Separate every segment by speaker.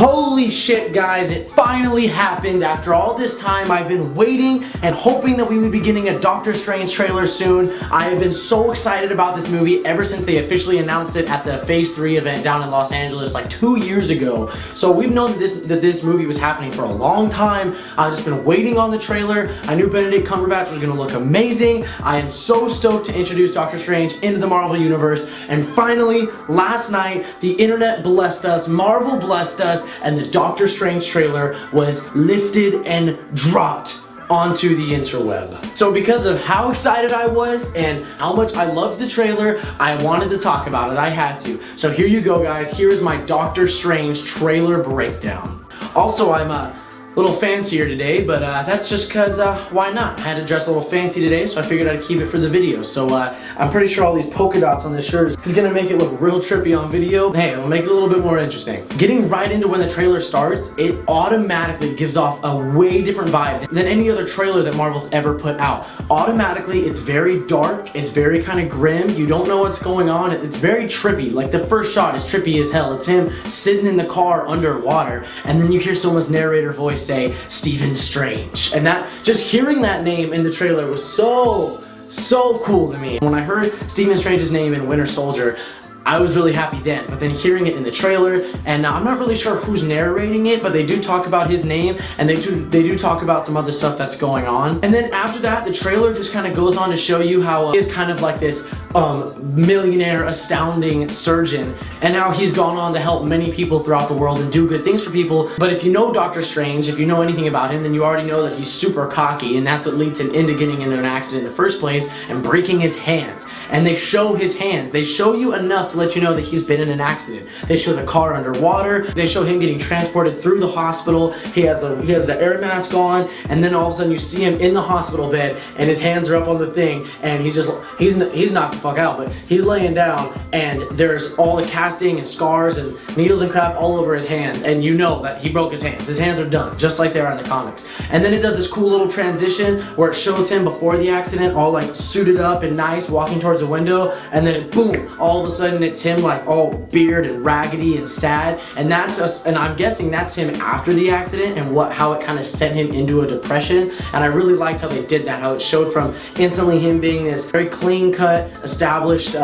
Speaker 1: Holy shit, guys, it finally happened. After all this time, I've been waiting and hoping that we would be getting a Doctor Strange trailer soon. I have been so excited about this movie ever since they officially announced it at the Phase 3 event down in Los Angeles like 2 years ago. So we've known that this movie was happening for a long time. I've just been waiting on the trailer. I knew Benedict Cumberbatch was gonna look amazing. I am so stoked to introduce Doctor Strange into the Marvel Universe. And finally, last night, the internet blessed us, Marvel blessed us, and the Doctor Strange trailer was lifted and dropped onto the interweb. So because of how excited I was and how much I loved the trailer, I wanted to talk about it. I had to. So here you go, guys. Here is my Doctor Strange trailer breakdown. Also, I'm a little fancier today, but that's just because why not? I had to dress a little fancy today, so I figured I'd keep it for the video. So I'm pretty sure all these polka dots on this shirt is gonna make it look real trippy on video. Hey, it'll make it a little bit more interesting. Getting right into when the trailer starts, it automatically gives off a way different vibe than any other trailer that Marvel's ever put out. Automatically, it's very dark, it's very kind of grim, you don't know what's going on, it's very trippy. Like the first shot is trippy as hell. It's him sitting in the car underwater, and then you hear someone's narrator voice say Stephen Strange, and that, just hearing that name in the trailer was so cool to me. When I heard Stephen Strange's name in Winter Soldier, I was really happy then, but then hearing it in the trailer, and I'm not really sure who's narrating it, but they do talk about his name, and they do talk about some other stuff that's going on. And then after that, the trailer just kind of goes on to show you how he is kind of like this millionaire, astounding surgeon, and how he's gone on to help many people throughout the world and do good things for people. But if you know Doctor Strange, if you know anything about him, then you already know that he's super cocky, and that's what leads him into getting into an accident in the first place and breaking his hands. And they show his hands. They show you enough to let you know that he's been in an accident. They show the car underwater. They show him getting transported through the hospital. He has the air mask on, and then all of a sudden you see him in the hospital bed, and his hands are up on the thing, and he's knocked the fuck out, but he's laying down, and there's all the casting and scars and needles and crap all over his hands, and you know that he broke his hands. His hands are done, just like they are in the comics. And then it does this cool little transition where it shows him before the accident, all like suited up and nice, walking towards a window, and then boom, all of a sudden it's him like all beard and raggedy and sad, and I'm guessing that's him after the accident and how it kind of sent him into a depression. And I really liked how they did that, how it showed from instantly him being this very clean-cut, established,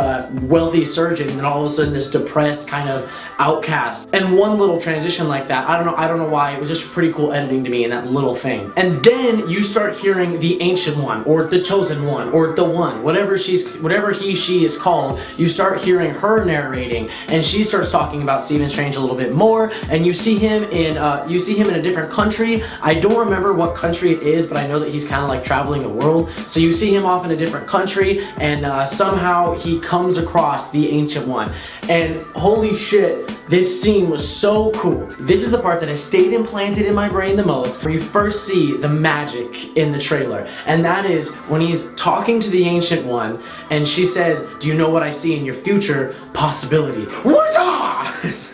Speaker 1: wealthy surgeon, and then all of a sudden this depressed kind of outcast. And one little transition like that, I don't know why, it was just pretty cool editing to me in that little thing. And then you start hearing the Ancient One, or the Chosen One, or the One, whatever she is called. You start hearing her narrating, and she starts talking about Stephen Strange a little bit more, and you see him in a different country. I don't remember what country it is, but I know that he's kind of like traveling the world. So you see him off in a different country, and somehow he comes across the Ancient One. And holy shit, this scene was so cool. This is the part that has stayed implanted in my brain the most, where you first see the magic in the trailer. And that is when he's talking to the Ancient One, and she says, "Do you know what I see in your future? Possibility."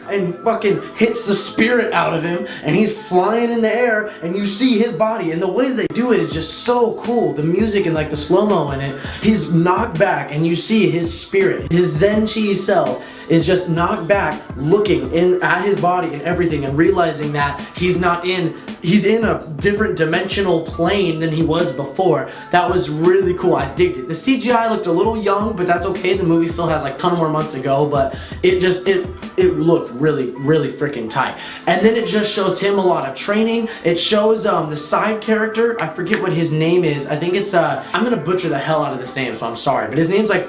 Speaker 1: And fucking hits the spirit out of him, and he's flying in the air, and you see his body, and the way they do it is just so cool. The music and like the slow-mo in it, he's knocked back, and you see his spirit, his Zenchi self is just knocked back, looking at his body and everything, and realizing that he's in a different dimensional plane than he was before. That was really cool. I digged it. The CGI looked a little young, but that's okay. The movie still has like a ton more months to go, but it looked really freaking tight. And then it just shows him a lot of training. It shows the side character, I forget what his name is. I think it's I'm gonna butcher the hell out of this name, so I'm sorry, but his name's like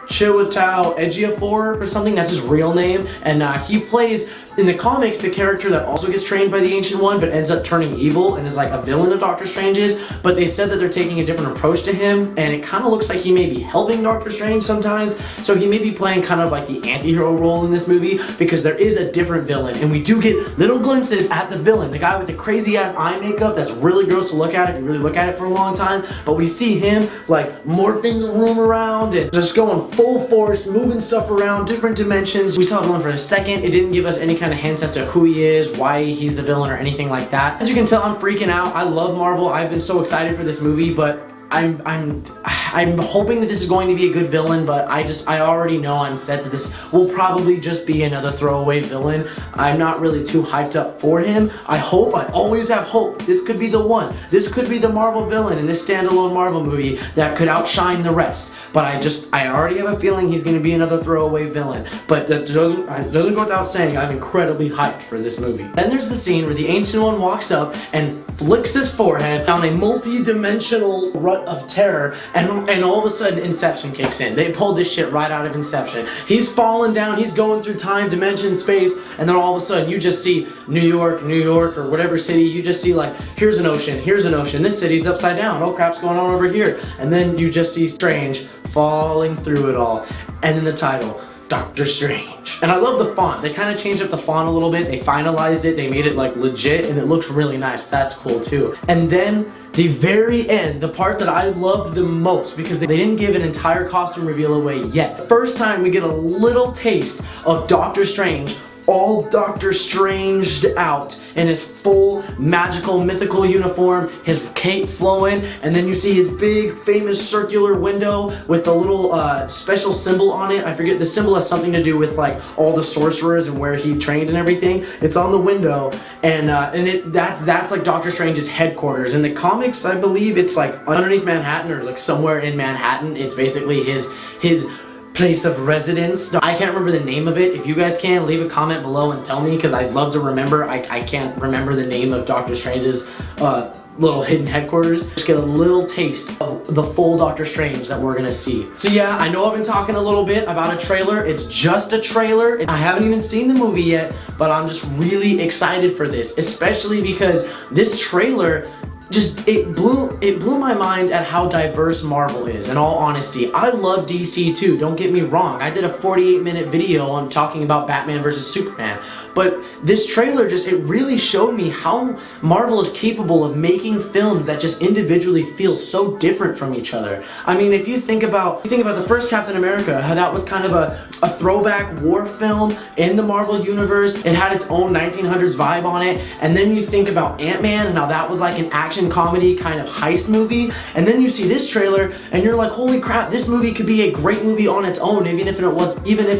Speaker 1: Chiwetel Ejiofor or something. That's his real name, and he plays in the comics the character that also gets trained by the Ancient One but ends up turning evil and is like a villain of Doctor Strange's. But they said that they're taking a different approach to him, and it kind of looks like he may be helping Doctor Strange sometimes. So he may be playing kind of like the anti-hero role in this movie, because there is a different villain, and we do get little glimpses at the villain, the guy with the crazy ass eye makeup that's really gross to look at if you really look at it for a long time. But we see him like morphing the room around and just going full force, moving stuff around, different dimensions. We saw the villain for a second. It didn't give us any kind of hints as to who he is, why he's the villain, or anything like that. As you can tell, I'm freaking out. I love Marvel. I've been so excited for this movie, but I'm hoping that this is going to be a good villain, but I already know I'm set that this will probably just be another throwaway villain. I'm not really too hyped up for him. I always have hope. This could be the one. This could be the Marvel villain in this standalone Marvel movie that could outshine the rest. But I already have a feeling he's going to be another throwaway villain. But that doesn't go without saying I'm incredibly hyped for this movie. Then there's the scene where the Ancient One walks up and flicks his forehead down a multi-dimensional rut of terror, and all of a sudden Inception kicks in. They pulled this shit right out of Inception. He's falling down, he's going through time, dimension, space, and then all of a sudden you just see New York, or whatever city. You just see like, here's an ocean, this city's upside down, oh crap's going on over here. And then you just see Strange falling through it all. And then the title, Doctor Strange. And I love the font. They kind of changed up the font a little bit. They finalized it. They made it like legit, and it looks really nice. That's cool too. And then the very end, the part that I loved the most, because they didn't give an entire costume reveal away yet. First time we get a little taste of Doctor Strange, all Doctor Stranged out in his full magical mythical uniform, his cape flowing, and then you see his big famous circular window with the little special symbol on it. I forget, the symbol has something to do with like all the sorcerers and where he trained and everything. It's on the window, and that's like Doctor Strange's headquarters. In the comics, I believe it's like underneath Manhattan, or like somewhere in Manhattan. It's basically his place of residence. I can't remember the name of it. If you guys can, leave a comment below and tell me, because I'd love to remember. I can't remember the name of Doctor Strange's little hidden headquarters. Just get a little taste of the full Doctor Strange that we're gonna see. So yeah, I know I've been talking a little bit about a trailer. It's just a trailer. I haven't even seen the movie yet, but I'm just really excited for this, especially because this trailer it blew my mind at how diverse Marvel is, in all honesty. I love DC too, don't get me wrong. I did a 48-minute video on talking about Batman vs Superman, but this trailer it really showed me how Marvel is capable of making films that just individually feel so different from each other. I mean, if you think about the first Captain America, how that was kind of a throwback war film in the Marvel universe. It had its own 1900s vibe on it. And then you think about Ant-Man and how that was like an action comedy kind of heist movie, and then you see this trailer and you're like, holy crap, this movie could be a great movie on its own, even if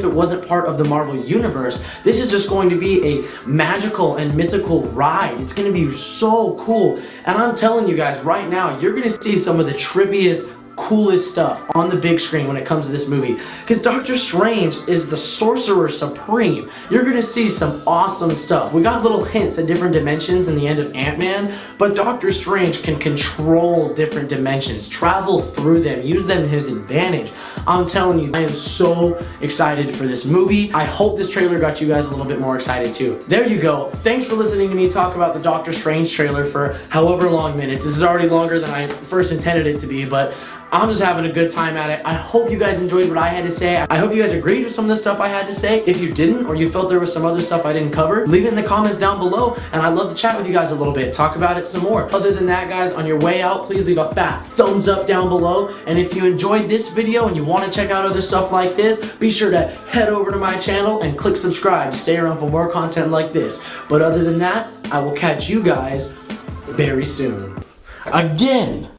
Speaker 1: it wasn't part of the Marvel universe. This is just going to be a magical and mythical ride. It's going to be so cool, and I'm telling you guys right now, you're going to see some of the trippiest, coolest stuff on the big screen when it comes to this movie, because Doctor Strange is the Sorcerer Supreme. You're gonna see some awesome stuff. We got little hints at different dimensions in the end of Ant-Man, but Doctor Strange can control different dimensions, travel through them, use them to his advantage. I'm telling you, I am so excited for this movie. I hope this trailer got you guys a little bit more excited too. There you go. Thanks for listening to me talk about the Doctor Strange trailer for however long minutes. This is already longer than I first intended it to be, but I'm just having a good time at it. I hope you guys enjoyed what I had to say. I hope you guys agreed with some of the stuff I had to say. If you didn't, or you felt there was some other stuff I didn't cover, leave it in the comments down below, and I'd love to chat with you guys a little bit, talk about it some more. Other than that, guys, on your way out, please leave a fat thumbs up down below. And if you enjoyed this video and you want to check out other stuff like this, be sure to head over to my channel and click subscribe to stay around for more content like this. But other than that, I will catch you guys very soon. Again.